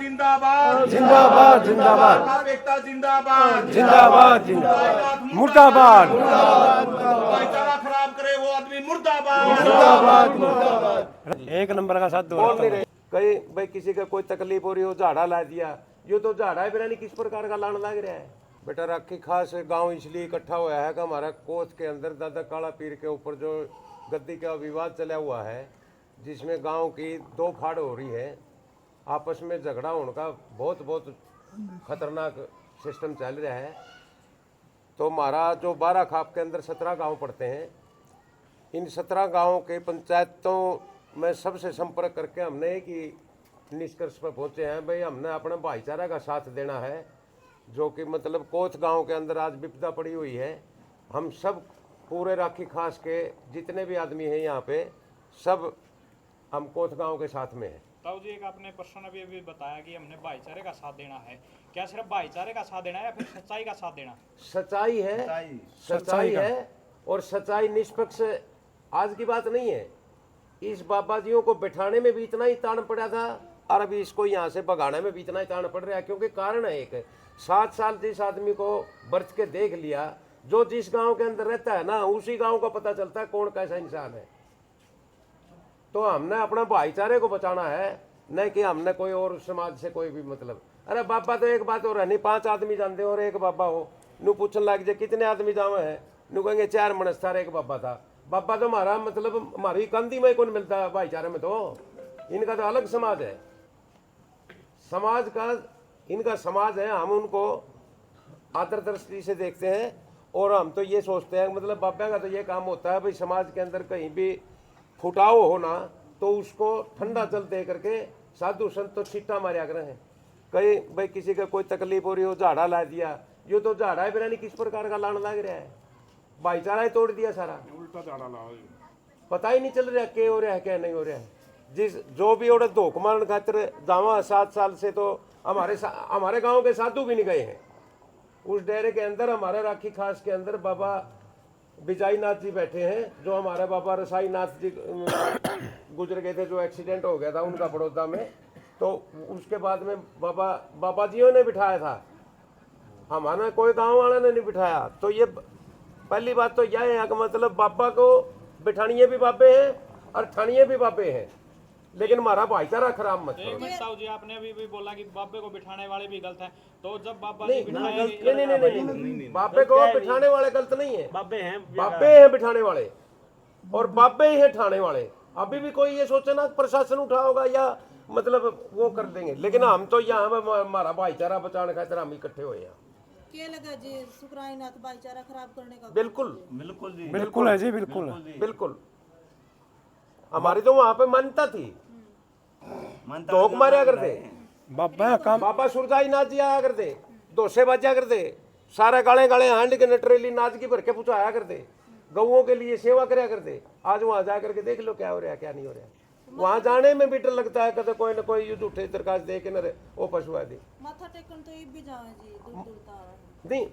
जिंदाबाद जिंदाबाद जिंदाबाद भाजपा एकता जिंदाबाद जिंदाबाद जिंदाबाद मुर्दाबाद भाईचारा खराब करे वो आदमी मुर्दाबाद मुर्दाबाद एक नंबर का साथ दो कहीं भाई किसी का कोई तकलीफ हो रही हो झाड़ा ला दिया, ये तो झाड़ा है बिना नहीं किस प्रकार का लाने लग रहा है। बेटा राखी खास गांव इसलिए इकट्ठा हुआ है कि हमारा कोच के अंदर दादा काला पीर के ऊपर जो गद्दी का विवाद चला हुआ है, जिसमें गांव की दो फाड़ हो रही है, आपस में झगड़ा होने का बहुत खतरनाक सिस्टम चल रहा है। तो हमारा जो 12 खाप के अंदर 17 गांव पड़ते हैं, इन 17 गांवों के पंचायतों में सबसे संपर्क करके हमने एक ही निष्कर्ष पर पहुंचे हैं, भाई हमने अपने भाईचारा का साथ देना है। जो कि मतलब कोच गांव के अंदर आज विपदा पड़ी हुई है, हम सब पूरे राखी खास के जितने भी आदमी हैं यहाँ पे सब हम कोच गांव के साथ में हैं। ताऊ जी, एक आपने प्रश्न अभी बताया कि हमने भाईचारे का साथ देना है, क्या सिर्फ भाईचारे का साथ देना है या फिर सच्चाई का साथ देना? सच्चाई है, सच्चाई है और सच्चाई निष्पक्ष आज की बात नहीं है। इस बाबा जियों को बिठाने में भी इतना ही तान पड़ा था और अभी इसको यहाँ से भगाने में भी इतना ही तान पड़ रहा है, क्योंकि कारण है एक 7 साल जिस आदमी को बरत के देख लिया, जो जिस गांव के अंदर रहता है ना, उसी गांव का पता चलता है कौन कैसा इंसान है। तो हमने अपना भाईचारे को बचाना है, नहीं कि हमने कोई और समाज से कोई भी मतलब। अरे बाबा तो एक बात और है नहीं, 5 आदमी जानते और एक बाबा हो, नू पूछने लग जाए कितने आदमी जावे हैं, नू कहेंगे 4 मनस था, एक बाबा था। बाबा तो हमारा मतलब हमारी कंधी में कौन मिलता भाईचारे में, तो इनका तो अलग समाज है, समाज का इनका समाज है। हम उनको आदर दृष्टि से देखते हैं और हम तो ये सोचते हैं मतलब बाबा का तो ये काम होता है भाई समाज के अंदर कहीं भी फुटाव हो ना तो उसको ठंडा जल दे करके साधु संत तो छिट्टा मारा कर हैं। कहीं भाई किसी का कोई तकलीफ हो रही हो झाड़ा ला दिया, ये तो झाड़ा है बिना नहीं किस प्रकार का लाने लग रहा है, भाईचारा ही तोड़ दिया सारा, उल्टा झाड़ा ला पता ही नहीं चल रहा क्या हो रहा है क्या नहीं हो रहा है। जिस जो भी और धोख मारने खातिर जावा 7 साल से तो हमारे गांव के साधु भी नहीं गए हैं। उस डेरे के अंदर हमारे राखी खास के अंदर बाबा बिजाई नाथ जी बैठे हैं, जो हमारे बाबा रसाई नाथ जी गुजर गए थे, जो एक्सीडेंट हो गया था उनका बड़ौदा में। तो उसके बाद में बाबा जियों ने बिठाया था, हमारा कोई गांव वाले ने नहीं बिठाया। तो ये पहली बात तो यह है कि मतलब बाबा को बिठानिए भी बाबे हैं और ठानिए भी बाबे हैं, लेकिन हमारा भाईचारा खराब मत करो। ताऊ जी, आपने अभी भी बोला कि बाबे को बिठाने वाले भी गलत हैं, तो जब बाबा नहीं जी नहीं, बाबे को बिठाने वाले गलत नहीं है, बाबे हैं बिठाने वाले और बाबे ही हैं ठाने वाले। अभी भी कोई ये सोचे ना प्रशासन उठा होगा या मतलब वो कर देंगे, लेकिन हम तो यहाँ हमारा भाईचारा बचाने खातिर हम इकट्ठे हुए हैं। क्या लगा जी सुकराईनाथ भाईचारा खराब करने का? बिल्कुल बिल्कुल है जी, बिल्कुल बिल्कुल। हमारी तो वहां पे मान्यता थी, धोख मारा करते बाबा काम बाबा सुरजाई नाथ जी आया करते, दोसे बाजा करते, सारे गाले गाले हांड के नटरेली नाच की भर के पूछाया करते, गऊओं के लिए सेवा कराया करते। आज वहां जा करके देख लो क्या हो रहा है क्या नहीं हो रहा है। वहां जाने में भी डर लगता है, कभी कोई न कोई युद्ध उठे दरखास्त दे के न वो पशुआ दे माथा टेकन तो भी जावे जी, दूर दूर तक नहीं।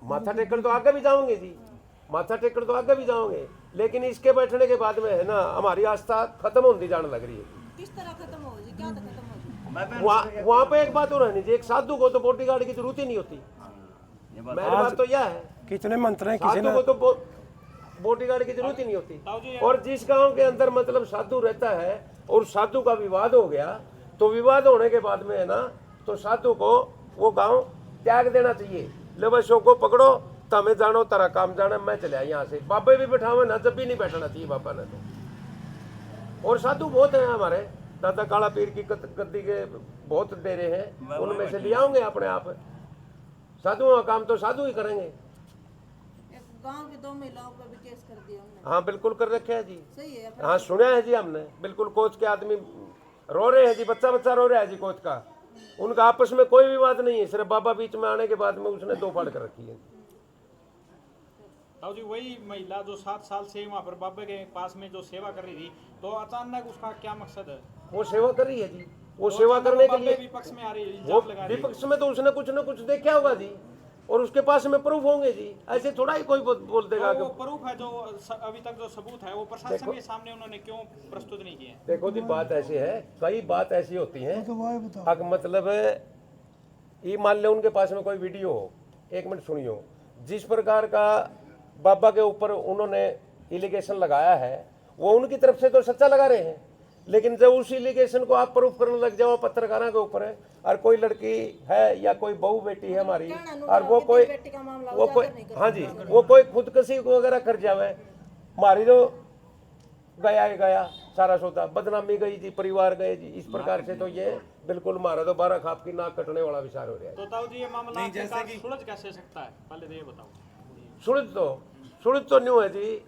माथा टेकन तो आगे भी जाओगे जी, माथा टेकन तो आगे भी जाओगे, लेकिन इसके बैठने के बाद में है ना हमारी आस्था खत्म होती जाने लग रही है। किस तरह खत्म हो जी, क्या खत्म हो जी? वहाँ पे एक बात और है जी, एक साधु को तो बॉडीगार्ड की जरूरत ही नहीं होती। मेरी बात तो यह है, कितने मंत्र हैं, किसी साधु ने को तो बॉडीगार्ड की जरूरत ही नहीं होती। और जिस गांव के अंदर मतलब साधु रहता है और साधु का विवाद हो गया, तो विवाद होने के बाद में है ना तो साधु को वो गांव त्याग देना चाहिए। ले बस को पकड़ो तो हमें जानो तारा काम जाना, मैं चले यहाँ से। बाबे भी बैठावे ना, जब भी नहीं बैठना चाहिए बाबा ने तो। और साधु बहुत है हमारे, दादा काला पीर की गद्दी के बहुत डेरे हैं, उनमें से ले आओगे अपने आप। साधुओं का काम तो साधु ही करेंगे। गांव की 2 महिलाओं पर भी केस कर दिया हमने। हाँ बिल्कुल कर रखे है जी, सही है। हाँ सुना है जी हमने, बिल्कुल। कोच के आदमी रो रहे हैं जी, बच्चा रो रहा है जी कोच का। उनका आपस में कोई विवाद नहीं है, सिर्फ बाबा बीच में आने के बाद में उसने 2 फाड़ कर रखी है। ताऊ जी, वही महिला जो 7 साल से वहाँ पर बाबे के पास में जो सेवा कर रही थी, तो अचानक उसका क्या मकसद है? वो सेवा कर रही है जी, वो सेवा करने के लिए विपक्ष में आ रही है, वो विपक्ष में तो उसने कुछ न कुछ देखा होगा जी। और उसके पास में प्रूफ होंगे जी। ऐसे थोड़ा ही कोई बोल देगा वो कि प्रूफ है जो अभी तक जो सबूत है वो प्रशासन के सामने उन्होंने क्यों प्रस्तुत नहीं किए? देखो जी, बात ऐसी है, कई बात ऐसी होती है अगर मतलब ये मान लो उनके पास में कोई वीडियो हो, 1 मिनट सुनियो, जिस प्रकार का बाबा के ऊपर उन्होंने एलिगेशन लगाया है वो उनकी तरफ से तो सच्चा लगा रहे हैं, लेकिन जब उस एलिगेशन को आप प्रूफ करने लग जाओ पत्रकारों के ऊपर है, और कोई लड़की है या कोई बहू बेटी है हमारी, और वो कोई हाँ जी, वो कोई खुदकुशी वगैरह कर जावे, हमारी तो गया ही गया, सारा सौदा बदनामी गई जी, परिवार गए जी, इस प्रकार से तो ये बिल्कुल हमारा तो 12 खाप की नाक कटने वाला विचार हो रहा है। तो ताऊ जी ये मामला आखिरकार सुलझ कैसे सकता है, पहले तो ये बताओ। सुलझ तो न्यू है जी,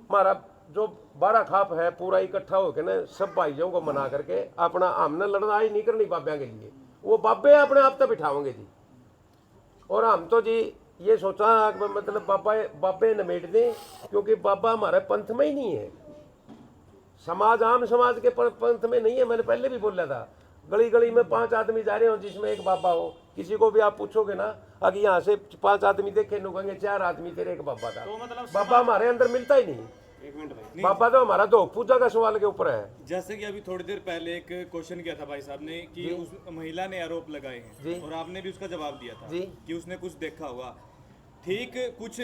हमारा जो 12 खाप है पूरा इकट्ठा होकर ना सब भाइयों को मना करके अपना हमने लड़ाई नहीं करनी बाब्या के लिए, वो बाबे अपने आप तक बिठाओगे जी। और हम तो जी ये सोचा मतलब बाबे नमेट दें, क्योंकि बाबा हमारे पंथ में ही नहीं है, समाज आम समाज के पंथ में नहीं है। मैंने पहले भी बोला था, गली गली में 5 आदमी जा रहे हो जिसमें एक बाबा हो, किसी को भी आप पूछोगे ना, अगर यहाँ से 5 आदमी देखे नु कहेंगे 4 आदमी तेरे एक बाबा था। तो मतलब बाबा हमारे अंदर मिलता ही नहीं। एक मिनट भाई, बाबा तो हमारा तो पूजा का सवाल के ऊपर है। जैसे कि अभी थोड़ी देर पहले एक क्वेश्चन किया था भाई साहब ने कि उस महिला ने आरोप लगाए जी। हैं और आपने भी उसका जवाब दिया था जी। कि उसने कुछ देखा होगा। ठीक कुछ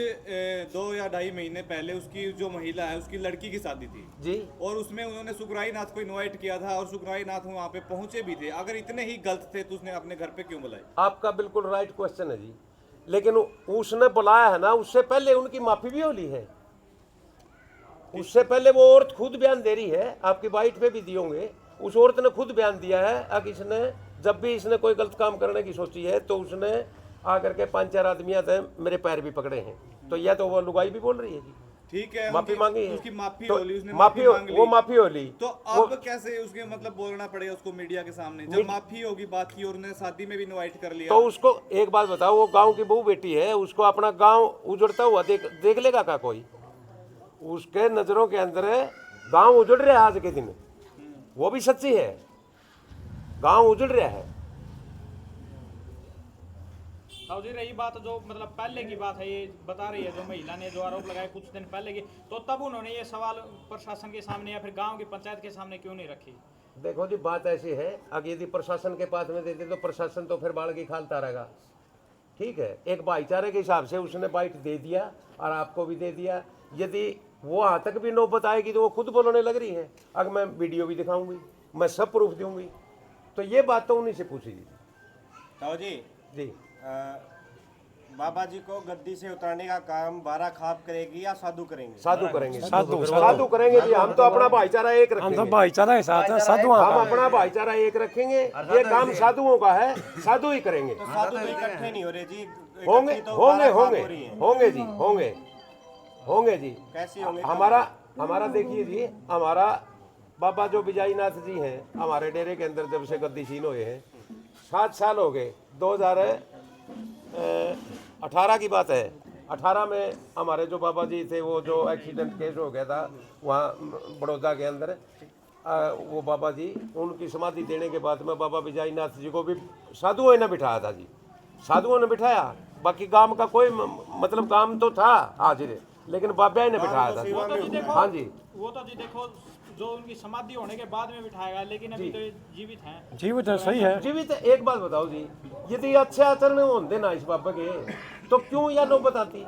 2 या 2.5 महीने पहले उसकी जो महिला है उसकी लड़की की शादी थी जी, और उसमें उन्होंने सुखराई नाथ को इनवाइट किया था और सुखराई नाथ वहाँ पे पहुंचे भी थे। अगर इतने ही गलत थे तो उसने अपने घर पे क्यों बुलाई? आपका बिल्कुल राइट क्वेश्चन है जी, लेकिन उसने बुलाया है ना, उससे पहले उनकी माफी भी होली है। उससे पहले वो औरत खुद बयान दे रही है, आपकी बाइट पे भी दिए होंगे, उस औरत ने खुद बयान दिया है। अब इसने जब भी इसने कोई गलत काम करने की सोची है तो उसने आकर के 5-4 आदमी आते मेरे पैर भी पकड़े हैं, तो यह तो वो लुगाई भी बोल रही है जी। ठीक है, माफी मांगी है, उसकी माफी तो होली, उसने माफी मांग ली। वो माफी होली, तो अब कैसे उसके मतलब बोलना पड़ेगा उसको मीडिया के सामने, जब माफी होगी बात की और उन्होंने शादी में भी इनवाइट कर लिया। तो उसको एक बात बताओ, वो गांव की बहू बेटी है, उसको अपना गांव उजड़ता हुआ देख लेगा क्या कोई? उसके नजरों के अंदर गांव उजड़ रहा है आज के दिन, वो भी सच्ची है, गांव उजड़ रहा है। ताऊ जी रही बात जो मतलब पहले की बात है, ये बता रही है जो महिला ने जो आरोप लगाए कुछ दिन पहले की, तो तब उन्होंने ये सवाल प्रशासन के सामने या फिर गांव की पंचायत के सामने क्यों नहीं रखी? देखो जी, बात ऐसी है, अगर यदि प्रशासन के पास में देते तो प्रशासन तो फिर बाल की खालता रहेगा। ठीक है, एक भाईचारे के हिसाब से उसने बाइट दे दिया और आपको भी दे दिया। यदि वो वहाँ तक भी नौबत आएगी तो वो खुद बोलने लग रही है, अगर मैं वीडियो भी दिखाऊंगी, मैं सब प्रूफ दूंगी, तो ये बात तो उन्हीं से पूछी ताऊ जी जी। बाबा जी को गद्दी से उतारने का काम 12 खाप करेगी या साधु करेंगे? साधु करेंगे, साधु साधु करेंगे जी। हम तो अपना भाईचारा एक हम तो रखेंगे, भाईचारा के साथ हैं, साधुओं हम का। अपना भाईचारा एक रखेंगे। ये काम साधुओं का है, साधु ही करेंगे। तो साधु तो इकट्ठे नहीं हो रहे जी, होंगे इकट्ठी तो होंगे 12 खाप होंगे हो रही हैं। होंगे जी, होंगे जी। कैसे होंगे? हमारा देखिए जी, हमारा बाबा जो विजयनाथ जी हैं, हमारे डेरे के अंदर जब से गद्दीशीन हुए हैं 7 साल हो गए। 2018 की बात है, 18 में हमारे जो बाबा जी थे, वो जो एक्सीडेंट केस हो गया था वहाँ बड़ौदा के अंदर, वो बाबा जी उनकी समाधि देने के बाद में बाबा विजयनाथ जी को भी साधुओं ने बिठाया था जी, साधुओं ने बिठाया। बाकी काम का कोई मतलब काम तो था हाजिर, लेकिन बाबा ने बिठाया था। वो तो जी देखो, हाँ जी, वो तो जी देखो जो उनकी समाधि होने के बाद में बिठाएगा, लेकिन अभी तो ये जीवित हैं। जीवित है, सही है। जीवित। एक बात बताओ जी, यदि अच्छे आचरण होते ना इस बाबा के, तो क्यों यह नौबत आती?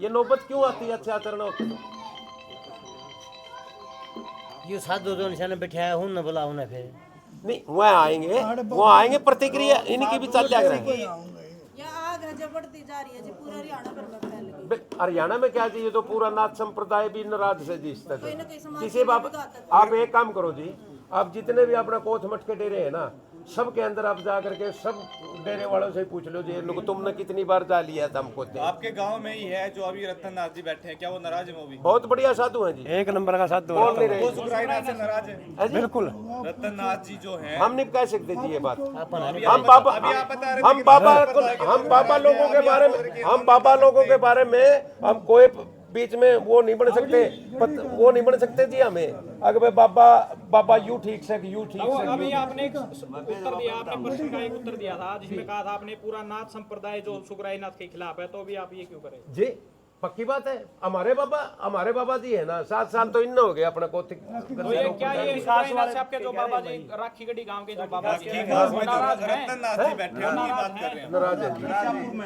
ये नौबत क्यों आती? अच्छे आचरण होते तो ये साधु जो निशाने बैठाया हूं न बोला उन्हें फिर नहीं, वह आएंगे, प्रतिक्रिया इनकी भी चल जाएगी। या आग है जो बढ़ती जा रही है जी, पूरा हरियाणा भर में फैल गई। हरियाणा में क्या चाहिए, तो पूरा नाथ संप्रदाय भी नाराज से जी इस तरह कोई ना कोई समाज किसी बाप। आप एक काम करो जी, आप जितने भी अपना कोथ मठ के डेरे हैं ना, सब के अंदर आप जा करके सब डेरे वालों से पूछ लो जी, लोग तुमने कितनी बार जा लिया था हमको? आपके गांव में ही है जो अभी रतन नाथ जी बैठे हैं, क्या वो नाराज है? वो भी बहुत बढ़िया साधु हैं जी, 1 नंबर का साधु बोल नहीं है। रहे। वो सुखराई नाथ से नाराज है? बिल्कुल। रतन नाथ जी जो है, हम नहीं कह सकते जी ये बात। अपन हम बाबा अभी आप बता रहे थे हम बाबा लोगों के बारे में हम कोई बीच में वो नहीं बन सकते, वो नहीं बन सकते जी हमें। अगर बाबा यू ठीक से यू ठीक तो से अभी आपने एक उत्तर दिया, आपने प्रश्न का एक उत्तर दिया था जिसमें कहा था आपने पूरा नाथ संप्रदाय जो सुकराई नाथ के खिलाफ है, तो अभी आप ये क्यों करें? जी पक्की बात है। हमारे बाबा जी है ना, 7 साल तो इन हो गए अपने को। तो ये क्या ये सुकराई नाथ से आपके जो बाबा जी राखी गढ़ी गांव के जो बाबा जी हैं, वो नाराज हैं? रतननाथ जी बैठे हैं, उनकी बात कर रहे हैं। नाराज है जी,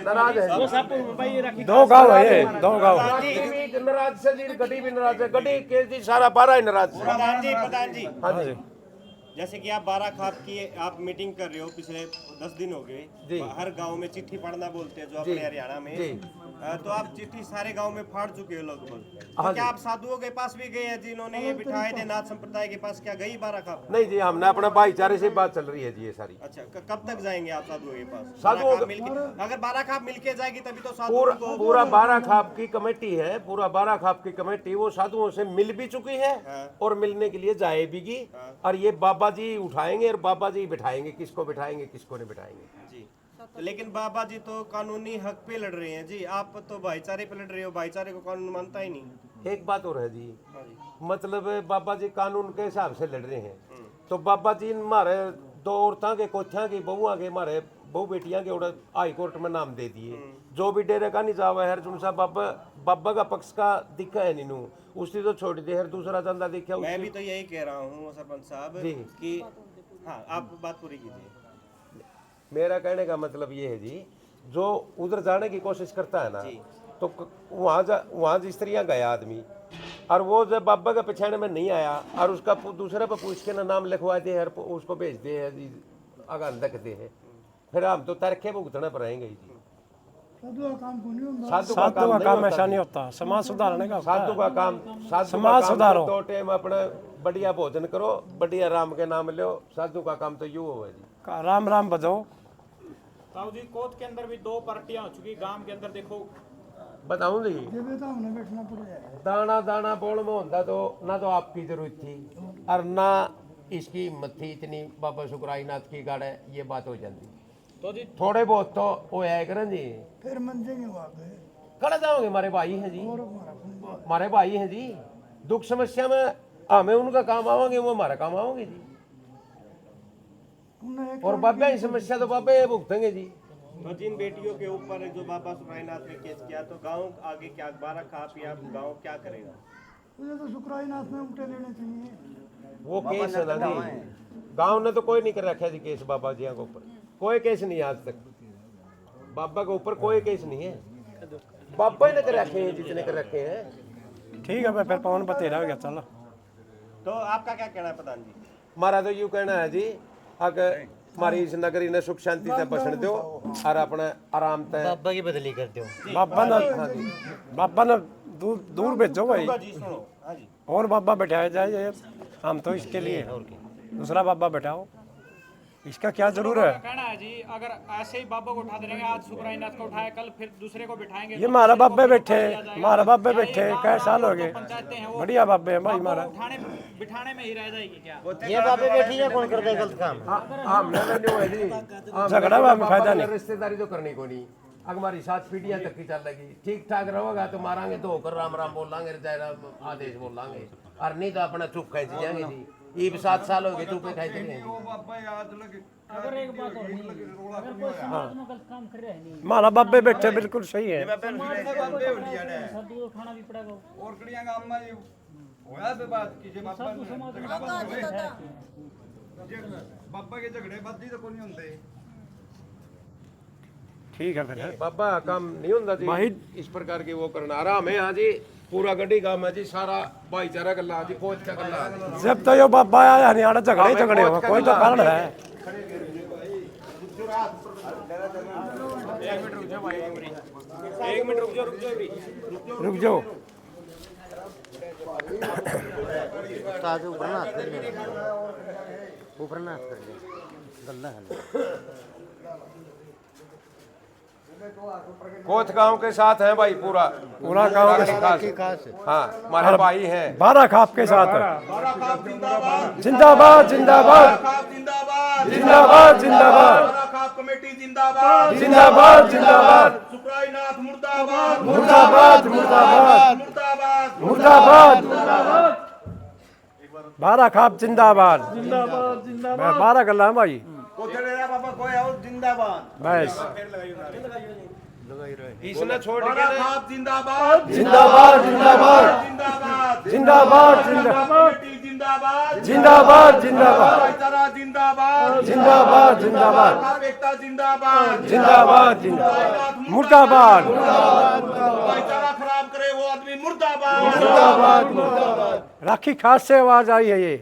नाराज है वो सब भाई राखी 2 गांव है ये, 2 गांव। राखी भी नाराज से जी, गड्डी भी नाराज है, गड्डी के जी सारा 12 ही नाराज है। प्रधान जी हाँ जी जैसे कि आप 12 खाप की आप मीटिंग कर रहे हो, पिछले 10 दिन हो जी। गए, हर गांव में चिट्ठी पढ़ना बोलते हैं जो जी। अपने हरियाणा में, जी। तो आप चिट्ठी सारे गांव में फाड़ चुके हो लगभग, हाँ तो क्या जी। आप साधुओं के पास भी गए हैं जिन्होंने ये बिठाए थे नाथ संप्रदाय के पास, क्या गई 12 खाप? नहीं जी, हमने अपने भाईचारे से बात चल रही है जी ये सारी। अच्छा कब तक जाएंगे आप साधुओं के पास? साधुओं 12 खाप मिलके, अगर 12 खाप मिलके जाएगी तभी तो साधुओं पूरा को पूरा 12 खाप की कमेटी है, पूरा 12 खाप की कमेटी वो साधुओं से मिल भी चुकी है हाँ। और मिलने के लिए जाएगी। और ये बाबा जी उठाएंगे और बाबा जी बिठाएंगे, किसको बिठाएंगे किसको नहीं बिठाएंगे जी। लेकिन बाबा जी तो कानूनी हक पे लड़ रहे हैं जी, आप तो भाईचारे पे लड़ रहे हो, भाईचारे को कानून मानता ही नहीं। एक बात और है जी, मतलब बाबा जी कानून के हिसाब से लड़ रहे हैं, तो बाबा जी हमारे 2 औरतां के कोठियां की बहुआ के हमारे बहु बेटियां के उड़ा हाई कोर्ट में नाम दे दिए। जो भी डेरे का नहीं जावा है जुनसा बाबा का पक्ष का दिखा है नीनू, उसकी तो छोड़ दे है, दूसरा धंधा देखा मैं भी तो यही कह रहा हूँ सरपंच साहब जी। कि हाँ आप बात पूरी कीजिए। मेरा कहने का मतलब ये है जी, जो उधर जाने की कोशिश करता है ना, जी। तो वहाँ जिस तरह गया आदमी और वो जब बाबा के पिछाने में नहीं आया और उसका दूसरे पर पूछ के ना नाम लिखवा दे और उसको भेज दे है जी, आगान रखते हैं, फिर हम तो तरखे भुगतने पर रहेंगे जी। साधु का काम ऐसा नहीं होता, समाज सुधारने का होता साधु है। का काम, साधु समाज का काम सुधारो। तो 2 टाइम अपने बढ़िया भोजन करो, बढ़िया राम के नाम लो, साधु का काम तो यूं हो जी। राम राम बजो। ताऊ जी कोट के अंदर भी 2 पार्टियां हो चुकी, गांव के अंदर देखो बताऊं जी, दाना दाना बोल में होता तो ना तो आपकी जरूरत थी और ना इसकी हिम्मत थी इतनी, बाबा सुकराई नाथ की गाड़ है, ये बात हो जाती। तो जी थोड़े बहुत तो वो है करें जी, फिर मंजेंगे वहाँ पे खड़े जाओगे, हमारे भाई हैं जी, हमारे भाई हैं जी, दुख समस्या में हमें उनका काम आवांगे, वो हमारा काम आवांगे जी, और बाबा की समस्या तो बाबा ये भुगतेंगे जी। तो जिन बेटियों के ऊपर जो बाबा सुखराईनाथ ने केस किया, तो गांव आगे क्या 12 खाप या गांव क्या करेगा? मुझे तो सुकराईनाथ में उल्टे लेने चाहिए। वो केस है ना जी, गांव ने तो कोई नहीं कर रखा जी केस बाबा जी के ऊपर, कोई केस नहीं आज तक, बाबा के ऊपर कोई केस नहीं है, बाबा ही ने कर रखे हैं जितने कर रखे हैं। ठीक है मैं फिर पवन बतेरा हो गया, चलो। तो आपका क्या कहना है प्रधान जी? हमारा तो यूं कहना है जी, अगर हमारी इस नगरी ने सुख शांति से बसने दो और अपने आराम से बाबा की बदली कर दो। बाबा ने दूर भेजो भाई, जी सुनो, हाँ जी और बाबा बैठाया जाए, हम तो इसके लिए दूसरा बाबा बैठाओ, इसका क्या जरूर है? कहना है जी अगर ऐसे ही बाबा को उठा देंगे, आज सुकराई नाथ को उठाए, कल फिर दूसरे को बिठाएंगे, ये हमारा बाबे बैठे, हमारा बाबे बैठे कई साल हो गए, पंचायतें हैं वो बढ़िया बाबे है भाई हमारा। उठाने बिठाने में ही रह जाएगी क्या? ये बाबे बैठी है, कौन करता है गलत काम? हमने नहीं हुआ जी, झगड़ा हुआ में फायदा नहीं। रिश्तेदारी तो करनी को नहीं, अगर हमारी 7 पीढ़ियां तक की चल लगी, ठीक ठाक रहोगा तो मारांगे तो होकर राम राम बोल लांगे, जय राम आदेश बोल लांगे, और नहीं तो अपना चुप खेच जाएंगे जी। ये भी 7 साल हो गए चुप खेच रहे अगर एक बात और नहीं, अगर कोई समाज में गलत काम कर रहा है नहीं, हमारा बाबे बैठे बिल्कुल सही है। समाज का साधु उठाना भी पड़ेगा। साधु समाज में बाबा के झगड़े बाजी तो कोई नहीं होते। ठीक है फिर बाबा काम नहीं होता जी भाई, इस प्रकार की वो करना आराम है। हाँ जी, पूरा गड्डी काम है जी, सारा भाईचारा गल्ला जी, फौज का गल्ला है। जब तो यो बाबा आया हरियाणा झगड़े हो, कोई तो कारण है। एक मिनट रुक जाओ। ताज ऊपर ना हाथ कर ले, ऊपर ना हाथ कर ले, गल्ला है। कोच गांव के साथ है भाई, पूरा गांव के साथ, हाँ हमारे भाई हैं। 12 खाप के साथ है। जिंदाबाद जिंदाबाद जिंदाबाद जिंदाबाद कमेटी जिंदाबाद, जिंदाबाद जिंदाबाद, सुकराईनाथ मुर्दाबाद, मुर्दाबाद मुर्दाबाद। मुर्दाबाद बारह खाप जिंदाबाद मैं बारह गल्ला भाई बस इसने छोड़ के ना जिंदाबाद जिंदाबाद जिंदाबाद जिंदाबाद जिंदाबाद जिंदाबाद जिंदाबाद जिंदाबाद भाईचारा जिंदाबाद जिंदाबाद जिंदाबाद एकता जिंदाबाद जिंदाबाद जिंदाबाद मुर्दाबाद भाईचारा खराब करे वो आदमी मुर्दाबाद राखी खास से आवाज आई है ये